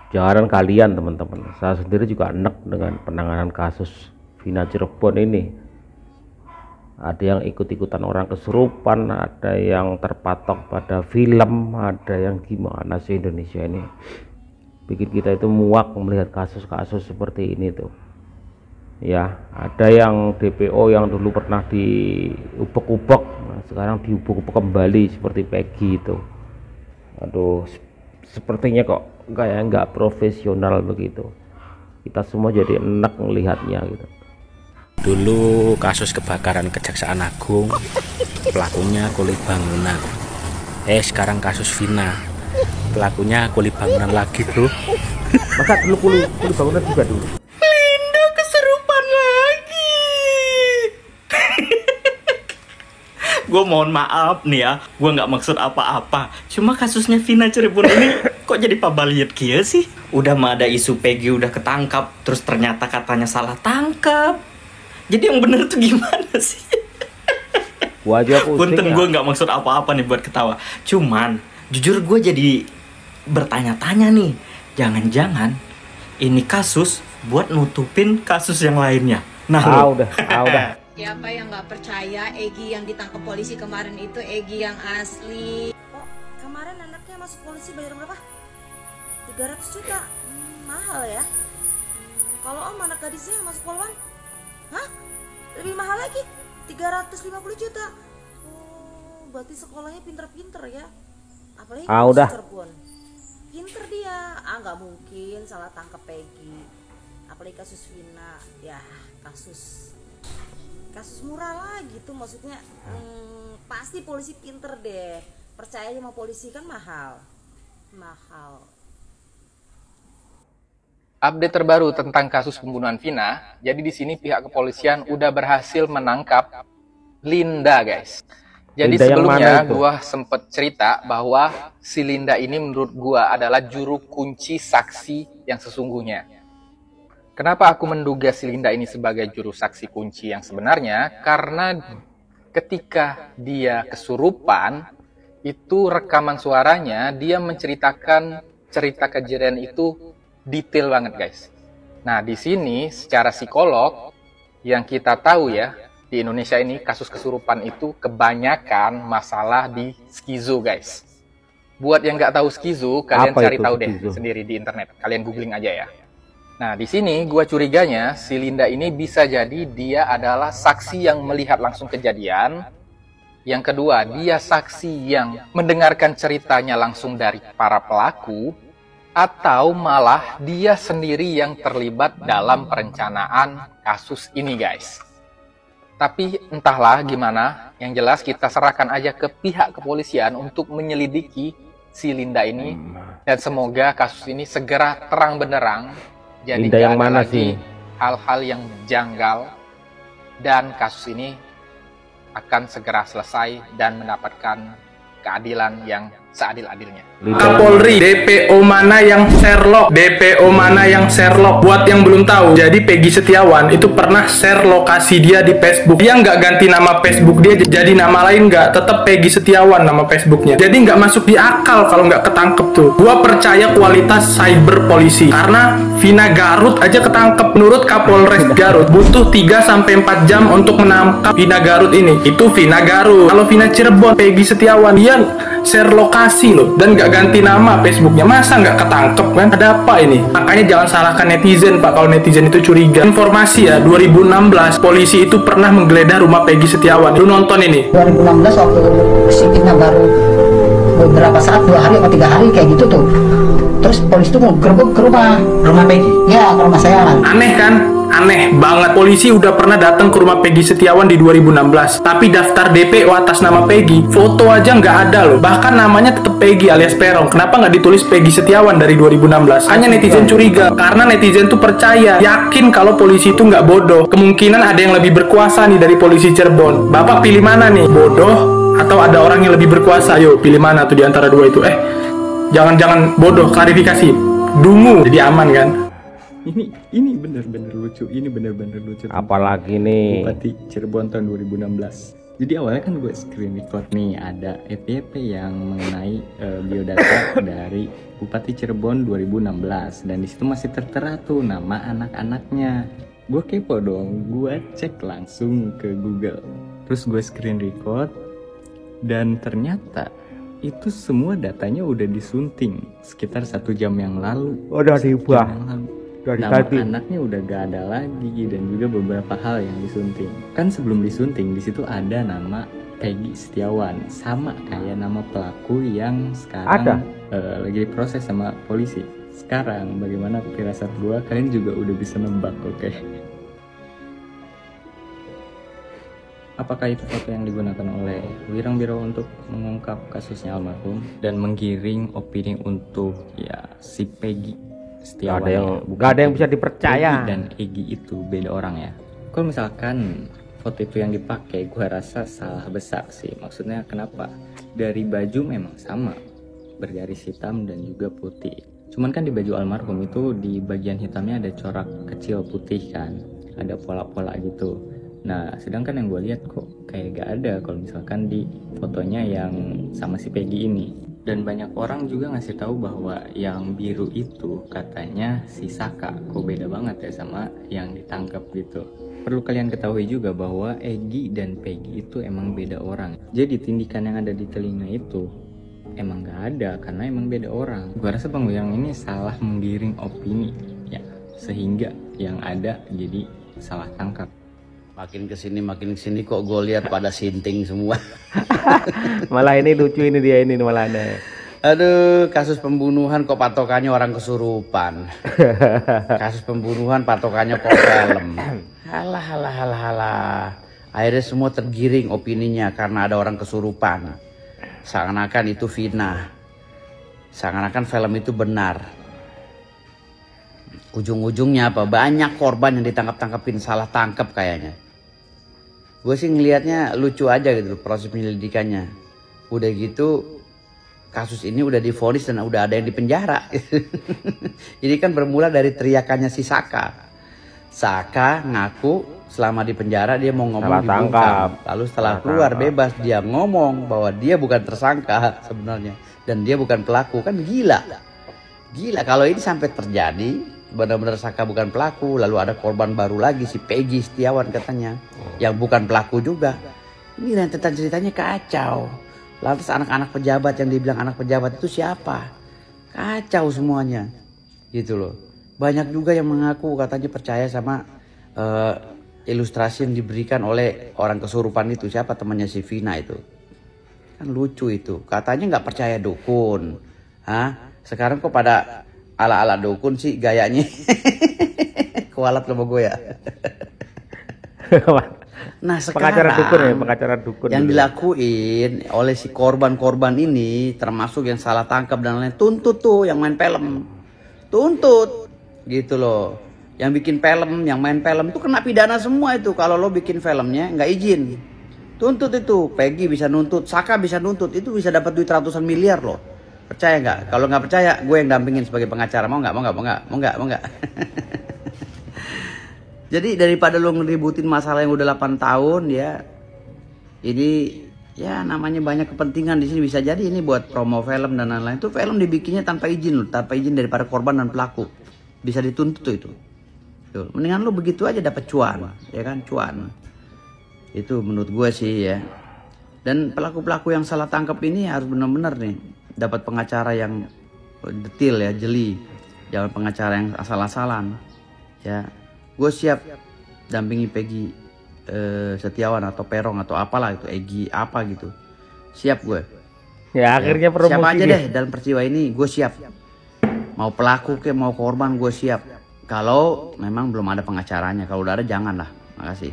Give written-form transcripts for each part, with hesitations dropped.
Jangan kalian teman-teman, saya sendiri juga enek dengan penanganan kasus Vina Cirebon ini. Ada yang ikut-ikutan orang kesurupan, ada yang terpatok pada film, ada yang gimana sih. Indonesia ini bikin kita itu muak melihat kasus-kasus seperti ini tuh ya. Ada yang DPO yang dulu pernah diubek-ubek, nah, sekarang diubek-ubek kembali seperti Peggy itu. Aduh, sepertinya kok kayak nggak profesional begitu. Kita semua jadi enak melihatnya gitu. Dulu kasus kebakaran Kejaksaan Agung, pelakunya kuli bangunan. Sekarang kasus Vina, pelakunya kuli bangunan lagi, bro. Maka dulu kuli bangunan juga dulu. Linda keserupan lagi. Gue mohon maaf nih ya, gue nggak maksud apa-apa. Cuma kasusnya Vina Cirebon ini kok jadi pabaliet kia sih? Udah mah ada isu Peggy udah ketangkap, terus ternyata katanya salah tangkap. Jadi yang bener tuh gimana sih? Gua aja pusing. Punten, ya. gue nggak maksud apa-apa nih buat ketawa. Cuman jujur gue jadi bertanya-tanya nih, jangan-jangan ini kasus buat nutupin kasus yang lainnya. Nah, udah. Siapa yang nggak percaya Egy yang ditangkap polisi kemarin itu Egy yang asli? Oh, kemarin anaknya masuk polisi bayar berapa? 300 juta. Mahal ya. Kalau om anak gadisnya yang masuk poluan? Hah? Lebih mahal lagi? 350 juta. Oh, berarti sekolahnya pinter-pinter ya. Apalagi udah. Cirebon. Pinter dia. Nggak mungkin salah tangkap Peggy. Apalagi kasus Vina. Ya, kasus murah lah gitu maksudnya. Pasti polisi pinter deh. Percaya sama polisi kan mahal. Update terbaru tentang kasus pembunuhan Vina. Jadi di sini pihak kepolisian udah berhasil menangkap Linda, guys. Jadi Linda sebelumnya gua sempet cerita bahwa si Linda ini menurut gua adalah juru kunci saksi yang sesungguhnya. Kenapa aku menduga si Linda ini sebagai juru saksi kunci yang sebenarnya? Karena ketika dia kesurupan, itu rekaman suaranya dia menceritakan cerita kejadian itu detail banget, guys. Nah, di sini secara psikolog yang kita tahu ya, di Indonesia ini kasus kesurupan itu kebanyakan masalah di skizo, guys. Buat yang nggak tahu skizo, kalian cari tahu deh sendiri di internet. Kalian googling aja ya. Nah, di sini gua curiganya si Linda ini bisa jadi dia adalah saksi yang melihat langsung kejadian. Yang kedua, dia saksi yang mendengarkan ceritanya langsung dari para pelaku, atau malah dia sendiri yang terlibat dalam perencanaan kasus ini, guys. Tapi entahlah gimana, yang jelas kita serahkan aja ke pihak kepolisian untuk menyelidiki si Linda ini, dan semoga kasus ini segera terang benderang. Jadi Linda yang mana lagi sih? Hal-hal yang janggal, dan kasus ini akan segera selesai dan mendapatkan keadilan yang seadil-adilnya. Kapolri, DPO mana yang Sherlock? DPO mana yang Sherlock? Buat yang belum tahu, jadi Peggy Setiawan itu pernah share lokasi dia di Facebook. Dia nggak ganti nama Facebook dia jadi nama lain, nggak, tetap Peggy Setiawan nama Facebooknya. Jadi nggak masuk di akal kalau nggak ketangkep tuh. Gua percaya kualitas cyber polisi, karena Vina Garut aja ketangkep. Menurut Kapolres Garut butuh 3-4 jam untuk menangkap Vina Garut ini. Itu Vina Garut. Kalau Vina Cirebon, Peggy Setiawan, dia share lokasi loh dan nggak ganti nama Facebooknya, masa nggak ketangkep kan? Ada apa ini? Makanya jangan salahkan netizen, Pak, kalau netizen itu curiga. Informasi ya, 2016 polisi itu pernah menggeledah rumah Peggy Setiawan. Lu nonton ini? 2016 waktu si Vina baru beberapa saat, 2 hari atau 3 hari kayak gitu tuh. Terus polisi tuh ngegerebek ke rumah Peggy. Ya, ke rumah saya. Aneh kan? Aneh banget. Polisi udah pernah datang ke rumah Peggy Setiawan di 2016, tapi daftar DPO atas nama Peggy, foto aja nggak ada loh. Bahkan namanya tetap Peggy alias Peron. Kenapa nggak ditulis Peggy Setiawan dari 2016? Hanya netizen curiga, karena netizen tuh percaya, yakin kalau polisi itu nggak bodoh. Kemungkinan ada yang lebih berkuasa nih dari polisi Cirebon. Bapak pilih mana nih? Bodoh atau ada orang yang lebih berkuasa? Ayo pilih mana tuh di antara dua itu? Jangan bodoh, klarifikasi. Dungu, jadi aman kan? Ini bener-bener lucu, ini bener-bener lucu. Apalagi nih Bupati Cirebon tahun 2016. Jadi awalnya kan gue screen record nih, ada FYP yang mengenai biodata dari Bupati Cirebon 2016, dan disitu masih tertera tuh nama anak-anaknya. Gue kepo dong, gue cek langsung ke Google, terus gue screen record, dan ternyata itu semua datanya udah disunting sekitar 1 jam yang lalu. Udah diubah. Nama anaknya udah gak ada lagi, dan juga beberapa hal yang disunting. Kan sebelum disunting di situ ada nama Peggy Setiawan, sama kayak nama pelaku yang sekarang lagi diproses sama polisi. Sekarang bagaimana firasat gua? Kalian juga udah bisa nebak, oke? Apakah itu foto yang digunakan oleh Wirang Biro untuk mengungkap kasusnya almarhum dan menggiring opini untuk ya si Peggy Setiawan? Gak ada yang bisa dipercaya. Peggy dan Egy itu beda orang ya. Kalau misalkan foto itu yang dipakai, gue rasa salah besar sih. Maksudnya kenapa? Dari baju memang sama, bergaris hitam dan juga putih. Cuman kan di baju almarhum itu di bagian hitamnya ada corak kecil putih kan, ada pola-pola gitu. Nah, sedangkan yang gue lihat kok kayak gak ada kalau misalkan di fotonya yang sama si Peggy ini. Dan banyak orang juga ngasih tahu bahwa yang biru itu katanya si Saka. Kok beda banget ya sama yang ditangkap gitu. Perlu kalian ketahui juga bahwa Egy dan Peggy itu emang beda orang. Jadi tindikan yang ada di telinga itu emang gak ada karena emang beda orang. Gua rasa Bang Wirang ini salah menggiring opini ya, sehingga yang ada jadi salah tangkap. Makin kesini kok gue lihat pada sinting semua. Malah ini lucu ini dia ini malah ada. Aduh, kasus pembunuhan kok patokannya orang kesurupan. Kasus pembunuhan patokannya kok film. Halah. Akhirnya semua tergiring opininya karena ada orang kesurupan. Seakan-akan itu fitnah. Seakan-akan film itu benar. Ujung-ujungnya apa? Banyak korban yang ditangkap-tangkapin, salah tangkap kayaknya. Gue sih ngelihatnya lucu aja gitu proses penyelidikannya. Udah gitu kasus ini udah divonis dan udah ada yang dipenjara. Jadi kan bermula dari teriakannya si Saka. Saka ngaku selama di penjara dia mau ngomong dibungkam. Lalu setelah keluar bebas dia ngomong bahwa dia bukan tersangka sebenarnya dan dia bukan pelaku. Kan gila. Gila kalau ini sampai terjadi benar-benar Saka bukan pelaku, lalu ada korban baru lagi si Peggy Setiawan katanya yang bukan pelaku juga. Ini rentetan ceritanya kacau. Lantas anak-anak pejabat yang dibilang anak pejabat itu siapa? Kacau semuanya gitu loh. Banyak juga yang mengaku katanya percaya sama ilustrasi yang diberikan oleh orang kesurupan itu. Siapa temannya si Vina itu? Kan lucu itu. Katanya nggak percaya dukun. Sekarang kok pada ala-ala dukun sih gayanya. Kualat sama gue ya. Nah sekarang pengacara dukun yang dilakuin oleh si korban-korban ini, termasuk yang salah tangkap dan lain, tuntut tuh yang main film. Tuntut gitu loh. Yang bikin film, yang main film itu kena pidana semua itu. Kalau lo bikin filmnya nggak izin, tuntut itu. Peggy bisa nuntut, Saka bisa nuntut, itu bisa dapat duit ratusan miliar loh. Percaya nggak? Kalau nggak percaya, gue yang dampingin sebagai pengacara. Mau nggak? Jadi daripada lo ngeributin masalah yang udah 8 tahun ya, ini ya namanya banyak kepentingan di sini. Bisa jadi ini buat promo film dan lain-lain. Itu film dibikinnya tanpa izin loh, tanpa izin daripada korban dan pelaku. Bisa dituntut itu. Tuh, mendingan lo begitu aja dapat cuan, ya kan, cuan. Itu menurut gue sih ya. Dan pelaku-pelaku yang salah tangkap ini harus benar-benar nih dapat pengacara yang detail ya, jeli. Jangan pengacara yang asal-asalan. Ya, gue siap dampingi Peggy Setiawan atau Perong atau apalah itu, Egy apa gitu. Siap gue. Ya akhirnya promosi. Siapa aja deh dalam peristiwa ini gue siap. Mau pelaku ke mau korban gue siap. Kalau memang belum ada pengacaranya, kalau udah ada janganlah. Makasih.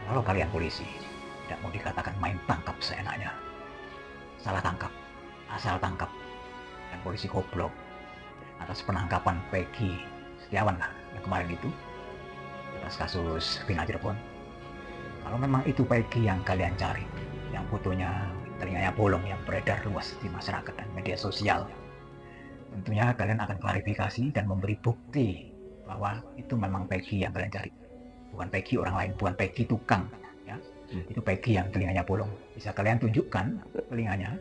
Kalau kalian polisi tidak mau dikatakan main tangkap seenaknya, salah tangkap, asal tangkap, dan polisi goblok atas penangkapan Peggy Setiawan lah yang kemarin itu atas kasus Vina Cirebon. Kalau memang itu Peggy yang kalian cari, yang fotonya telinganya bolong yang beredar luas di masyarakat dan media sosial, tentunya kalian akan klarifikasi dan memberi bukti bahwa itu memang Peggy yang kalian cari, bukan Peggy orang lain, bukan Peggy tukang ya. Itu Peggy yang telinganya bolong. Bisa kalian tunjukkan telinganya?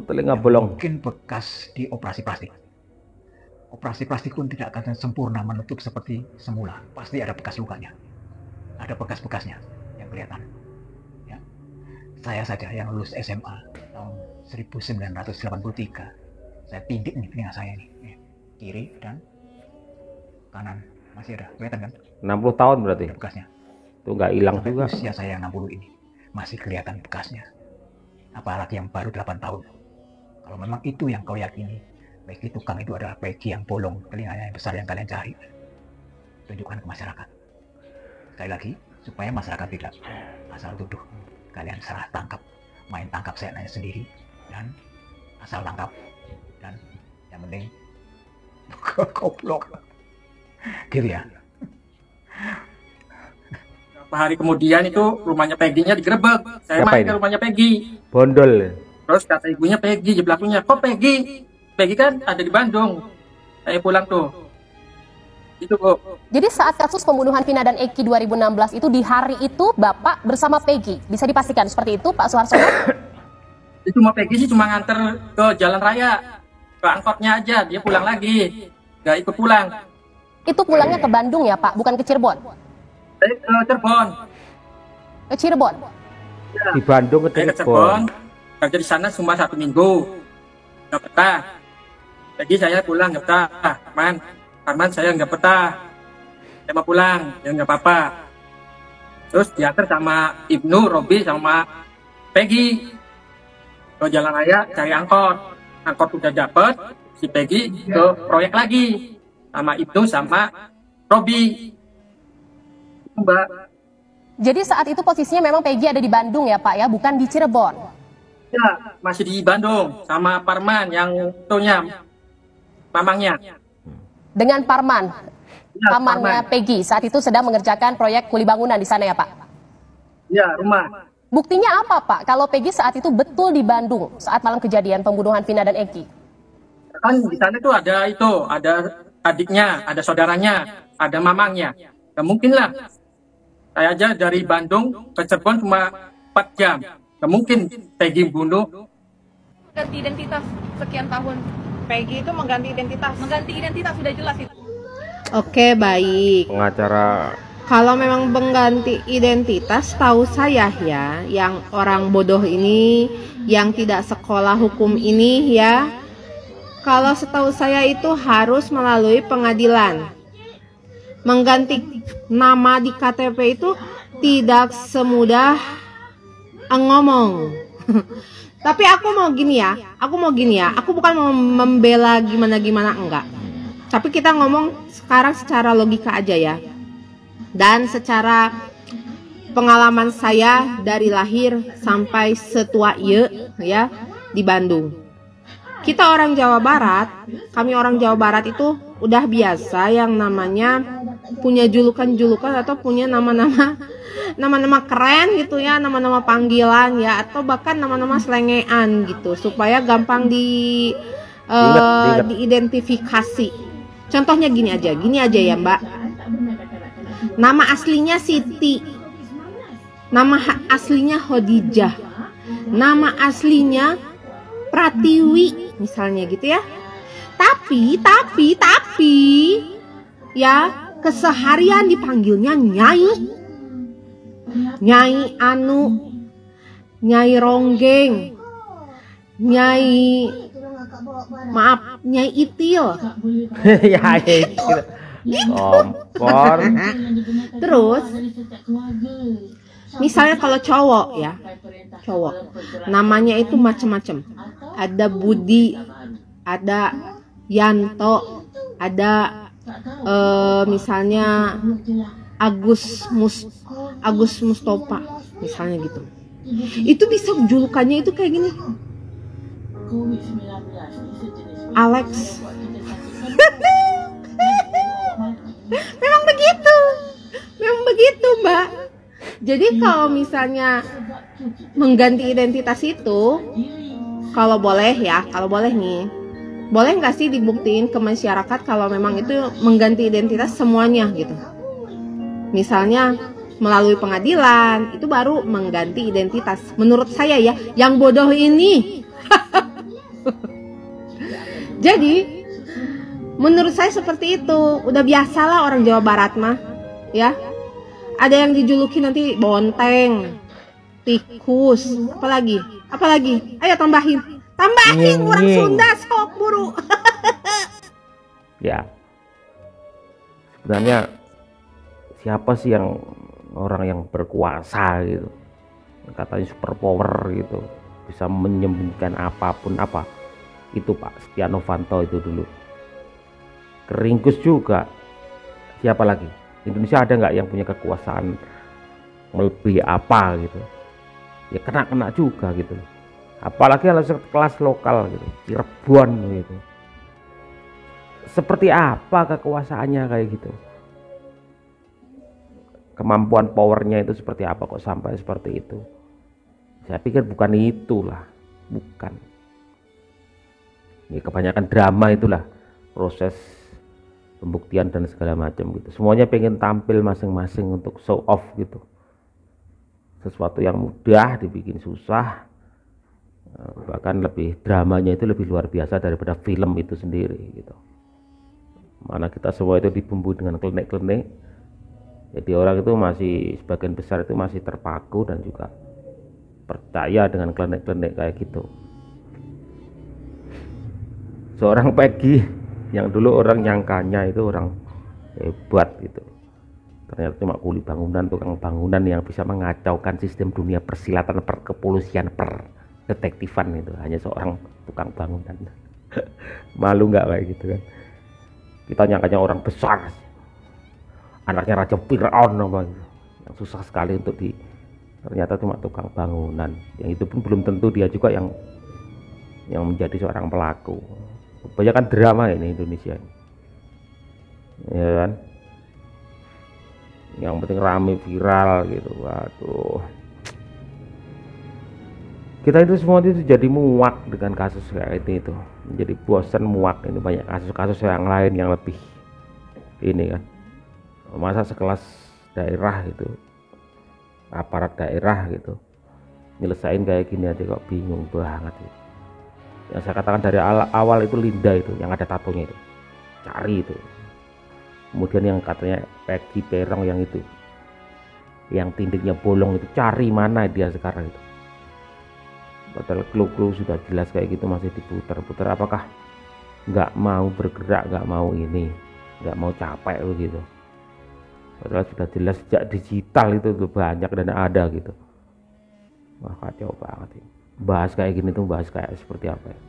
Telinga bolong. Mungkin bekas di operasi plastik. Operasi plastik pun tidak akan sempurna menutup seperti semula. Pasti ada bekas lukanya. Ada bekas-bekasnya yang kelihatan. Ya. Saya saja yang lulus SMA tahun 1983. Saya tindik nih telinga saya ini. Kiri dan kanan. Masih ada, kelihatan kan? 60 tahun berarti? Ada bekasnya. Itu nggak hilang Sampai juga. usia saya yang 60 ini. Masih kelihatan bekasnya. Apalagi yang baru 8 tahun. Kalau memang itu yang kau yakini, Peggy tukang itu adalah Peggy yang bolong, telinganya yang besar yang kalian cari. Tunjukkan ke masyarakat. Sekali lagi, supaya masyarakat tidak asal tuduh. Kalian salah tangkap, main tangkap seenaknya sendiri, dan asal tangkap. Dan yang penting, goblok. Gitu ya. Beberapa hari kemudian itu rumahnya Peggy-nya digerebek. Saya main ke rumahnya Peggy. Bondol. Terus kata ibunya Peggy, pelakunya, kok Peggy? Peggy kan ada di Bandung. Saya pulang tuh. Itu, Bu. Jadi saat kasus pembunuhan Vina dan Eki 2016 itu, di hari itu Bapak bersama Peggy. Bisa dipastikan seperti itu, Pak Suharsono? Itu mau Peggy sih cuma nganter ke jalan raya. Ke angkotnya aja, dia pulang lagi. Nggak ikut pulang. Itu pulangnya ke Bandung ya, Pak? Bukan ke Cirebon? Saya ke Cirebon. Ke Cirebon? Ya. Di Bandung ke Cirebon. Kerja di sana cuma 1 minggu. Nggak betah. Jadi saya pulang nggak betah. Arman saya nggak betah. Saya mau pulang, ya nggak apa-apa. Terus diantar sama Ibnu, Robi, sama Peggy. Ke jalan raya cari angkot. Angkot udah dapet, si Peggy ke proyek lagi. Sama Ibnu, sama Robi. Mbak. Jadi saat itu posisinya memang Peggy ada di Bandung ya Pak ya, bukan di Cirebon? Ya, masih di Bandung sama Parman yang tuanya mamangnya. Dengan Parman, ya, pamannya Peggy saat itu sedang mengerjakan proyek kuli bangunan di sana ya Pak? Ya, rumah. Buktinya apa Pak kalau Peggy saat itu betul di Bandung saat malam kejadian pembunuhan Vina dan Eki? Kan di sana tuh ada adiknya, ada saudaranya, ada mamangnya. Gak mungkin lah. Saya aja dari Bandung ke Cirebon cuma 4 jam. Gak mungkin Peggy bunuh. Ganti identitas sekian tahun. Peggy itu mengganti identitas. Mengganti identitas sudah jelas itu. Oke, baik. Pengacara. Kalau memang mengganti identitas, tahu saya ya, yang orang bodoh ini, yang tidak sekolah hukum ini ya, kalau setahu saya itu harus melalui pengadilan. Mengganti nama di KTP itu tidak semudah ngomong. Tapi aku mau gini ya, aku bukan mau membela gimana-gimana, enggak. Tapi kita ngomong sekarang secara logika aja ya. Dan secara pengalaman saya dari lahir sampai setua ya di Bandung. Kita orang Jawa Barat, kami orang Jawa Barat itu udah biasa yang namanya punya julukan-julukan atau punya nama-nama keren gitu ya, nama-nama panggilan ya, atau bahkan nama-nama selengean gitu supaya gampang diidentifikasi. Contohnya gini aja ya Mbak. Nama aslinya Siti, nama aslinya Khadijah, nama aslinya Pratiwi misalnya gitu ya. Tapi ya keseharian dipanggilnya Nyai Anu, Nyai Ronggeng, Nyai Itil. Ya itu. Kompor. Terus misalnya kalau cowok namanya itu macam-macam. Ada Budi, ada Yanto, ada misalnya Agus Mustafa misalnya gitu. Itu bisa julukannya itu kayak gini. Alex. Memang begitu Mbak. Jadi kalau misalnya mengganti identitas itu, kalau boleh nih, boleh nggak sih dibuktiin ke masyarakat kalau memang itu mengganti identitas semuanya gitu. Misalnya melalui pengadilan, itu baru mengganti identitas. Menurut saya ya, yang bodoh ini. Jadi, menurut saya seperti itu. Udah biasalah orang Jawa Barat mah, ya. Ada yang dijuluki nanti bonteng, tikus, apalagi? Ayo tambahin orang Sunda sok buru. Ya, sebenarnya siapa sih yang orang yang berkuasa gitu, katanya super power gitu, bisa menyembunyikan apapun apa? Itu Pak Setia Novanto itu dulu. Keringkus juga. Siapa lagi? Indonesia ada nggak yang punya kekuasaan melebihi apa gitu? Ya kena juga gitu. Apalagi kalau kelas lokal gitu, Cirebon gitu. Seperti apa kekuasaannya kayak gitu? Kemampuan powernya itu seperti apa kok sampai seperti itu? Saya pikir bukan itulah, bukan. Ya, kebanyakan drama itulah proses pembuktian dan segala macam gitu. Semuanya pengen tampil masing-masing untuk show off gitu. Sesuatu yang mudah dibikin susah, bahkan lebih dramanya itu lebih luar biasa daripada film itu sendiri gitu. Mana kita semua itu dibumbui dengan klenik-klenik, jadi orang itu masih sebagian besar itu masih terpaku dan juga percaya dengan klenik-klenik kayak gitu. Seorang Peggy yang dulu orang nyangkanya itu orang hebat gitu, ternyata cuma kuli bangunan, tukang bangunan yang bisa mengacaukan sistem dunia persilatan, perkepolisian, perdetektifan. Itu hanya seorang tukang bangunan. Malu nggak kayak gitu kan? Kita nyangkanya orang besar, anaknya Raja Fir'aun yang susah sekali untuk ternyata cuma tukang bangunan, yang itu pun belum tentu dia juga yang menjadi seorang pelaku. Kebanyakan drama ini Indonesia, ya kan? Yang penting rame viral gitu. Waduh, kita itu semua itu jadi muak dengan kasus kayak itu, menjadi bosan, muak. Ini banyak kasus-kasus yang lain yang lebih ini kan. Masa sekelas daerah gitu, aparat daerah gitu, nyelesain kayak gini aja kok bingung banget gitu. Yang saya katakan dari awal itu Linda itu yang ada tatonya itu, cari itu. Kemudian yang katanya Peggy Perong yang itu, yang tindiknya bolong itu, cari mana dia sekarang itu. Padahal clue-clue sudah jelas kayak gitu masih diputar-putar. Apakah nggak mau bergerak, nggak mau ini, nggak mau capek begitu? Padahal sudah jelas sejak digital itu banyak dan ada gitu. Wah, kacau banget ini. Bahas kayak gini tuh bahas kayak seperti apa ya?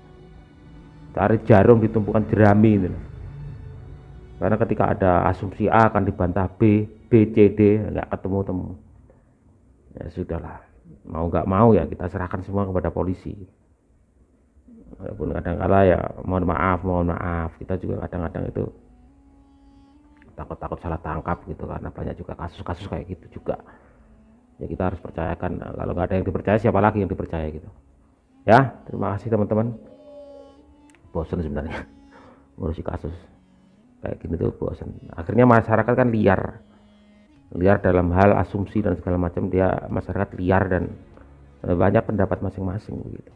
Cari jarum ditumpukan jerami ini. Karena ketika ada asumsi A akan dibantah B, B, C, D, nggak ketemu-temu. Ya sudahlah, mau nggak mau ya kita serahkan semua kepada polisi. Walaupun kadang-kala ya mohon maaf, kita juga kadang-kadang itu takut salah tangkap gitu, karena banyak juga kasus-kasus kayak gitu juga. Ya kita harus percayakan. Kalau nggak ada yang dipercaya, siapa lagi yang dipercaya gitu. Ya, terima kasih teman-teman. Bosan sebenarnya ngurusi kasus kayak gini tuh, bosan. Akhirnya masyarakat kan liar dalam hal asumsi dan segala macam. Dia masyarakat liar dan banyak pendapat masing-masing begitu.